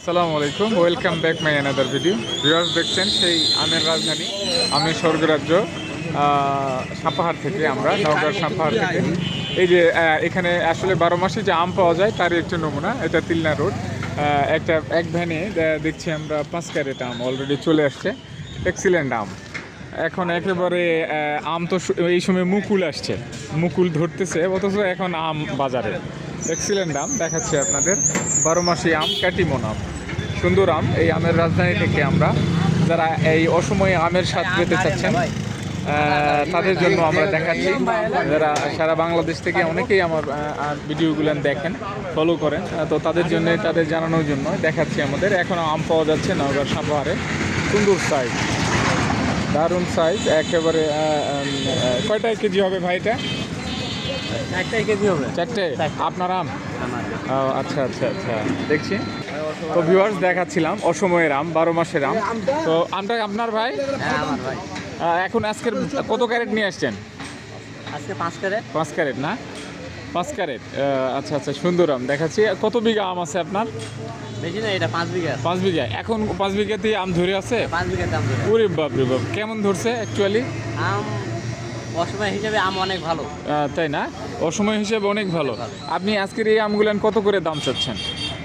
আসসালামু আলাইকুম, welcome back my another video. Viewers, দেখছেন সেই আমের রাজধানী আমের স্বর্গরাজ্য সাপাহার থেকে, আমরা নওগাঁর সাপাহার থেকে। এই যে এখানে আসলে 12 মাসে যে আম পাওয়া যায় তারই একটা নমুনা। এটা তিলনা রোড। এক ভ্যানে দেখছি আমরা 5 ক্যারেট আম অলরেডি চলে আসছে। এক্সিলেন্ট আম। এখন একেবারে আম তো এই সময় মুকুল আসছে, মুকুল ধরতেছে, অথচ এখন আম বাজারে। এক্সিলেন্ট আম দেখাচ্ছি আপনাদের, 12 মাসি আম, ক্যাটিমন আম, সুন্দর আম। এই আমের রাজধানী থেকে আমরা, যারা এই অসময়ে আমের স্বাদ পেতে চাচ্ছেন তাদের জন্য আমরা দেখাচ্ছি। যারা সারা বাংলাদেশ থেকে অনেকেই আমার ভিডিওগুলো দেখেন, ফলো করেন, তো তাদের জন্য, তাদের জানানোর জন্য দেখাচ্ছি। আমাদের এখনও আম পাওয়া যাচ্ছে নওগাঁর সাপাহারে। সুন্দর সাইজ, দারুণ সাইজ একেবারে। কয়টায় কেজি হবে ভাই এটা? 4টাই কেজি হবে। 4টে আপনার আম? ও আচ্ছা আচ্ছা আচ্ছা, দেখছি। তো ভিউয়ার্স, দেখাচ্ছিলাম অসময়ের আম, 12 মাসের আম। তো আমটা আপনার ভাই? হ্যাঁ, আমার ভাই। এখন আজকের কত ক্যারেট নিয়ে আসছেন? আজকে 5 ক্যারেট। 5 ক্যারেট না? 5 ক্যারেট। আচ্ছা আচ্ছা, সুন্দর আম দেখাচ্ছি। কত বিঘা আম আছে আপনার? বেশি না, এটা 5 বিঘা। 5 বিঘা। এখন 5 বিঘাতে আম ধরে আছে? 5 বিঘার দাম ধরে। ওরে বাপ রে বাপ, কেমন ধরছে অ্যাকচুয়ালি? আম অসময় হিসেবে আম অনেক ভালো। তাই না? অসময় হিসেবে অনেক ভালো। আপনি আজকের এই আমগুলান কত করে দাম চাচ্ছেন?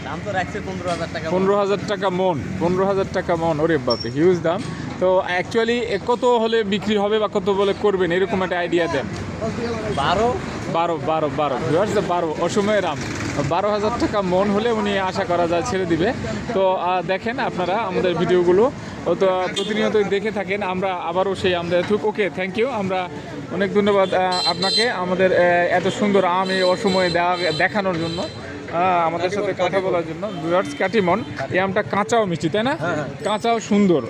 দাম তো রাখছে 15,000 টাকা। 15,000 টাকা মন? 15,000 টাকা মন, ওরে বাপরে, হিউজ দাম। তো অ্যাকচুয়ালি কত হলে বিক্রি হবে বা কত বলে করবেন, এরকম একটা আইডিয়া দেন। 12। 12 অসময়ের আম 12,000 টাকা মন হলে উনি আশা করা যায় ছেড়ে দিবে। তো দেখেন আপনারা আমাদের ভিডিওগুলো তো প্রতিনিয়তই দেখে থাকেন। আমরা আবারও সেই আমাদের ওকে, থ্যাংক ইউ। আমরা অনেক ধন্যবাদ আপনাকে আমাদের এত সুন্দর আম এই অসময়ে দেখানোর জন্য, আমাদের সাথে কথা বলার জন্য। ভিউয়ার্স, ক্যাটিমন এই আমটা কাঁচাও মিষ্টি, তাই না? কাঁচাও সুন্দর,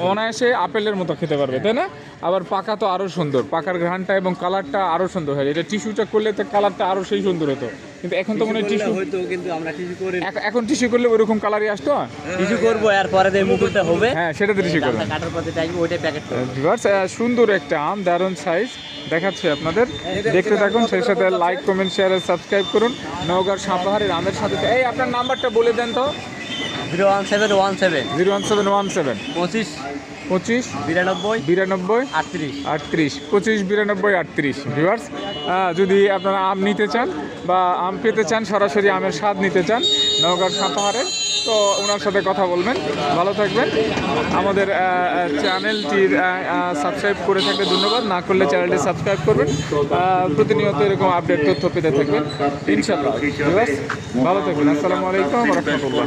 অনায়াসে আপেলের মতো খেতে পারবে, তাই না? আবার পাকা তো আরও সুন্দর, পাকার ঘ্রাণটা এবং কালারটা আরও সুন্দর হয়। এটা টিস্যুটা করলে তো কালারটা আরও সেই সুন্দর হতো, কিন্তু এখন তো মনে হয় টিস্যু হয়তো, কিন্তু আমরা টিস্যু করি। এখন টিস্যু করলে ওইরকম কালারই আসতো। টিস্যু করব, এর পরে যে মুকুলটা হবে, হ্যাঁ সেটাতে টিস্যু করবেন। কাটার পথে চাইবো ওইটাই প্যাকেট করব। ভিউয়ার্স, সুন্দর একটা আম, দারুণ সাইজ দেখাচ্ছি আপনাদের, দেখতে থাকুন। সেই সাথে লাইক, কমেন্ট, শেয়ার, সাবস্ক্রাইব করুন। নওগাঁর সাপাহারের আমের সাথে। এই আপনার নাম্বারটা বলে দেন তো। 01717 01717 25 25 92 92 38 38 25 92 38। ভিউয়ার্স, যদি আপনারা আম নিতে চান বা আম পেতে চান, সরাসরি আমের স্বাদ নিতে চান নওগাঁর সাপাহারে, তো ওনার সাথে কথা বলবেন। ভালো থাকবেন। আমাদের চ্যানেলটির সাবস্ক্রাইব করে থাকলে ধন্যবাদ, না করলে চ্যানেলটি সাবস্ক্রাইব করবেন। প্রতিনিয়ত এরকম আপডেট তথ্য পেতে থাকবেন ইনশাআল্লাহ। ভিউয়ার্স, ভালো থাকবেন। আসসালামু আলাইকুম ওয়া রাহমাতুল্লাহ।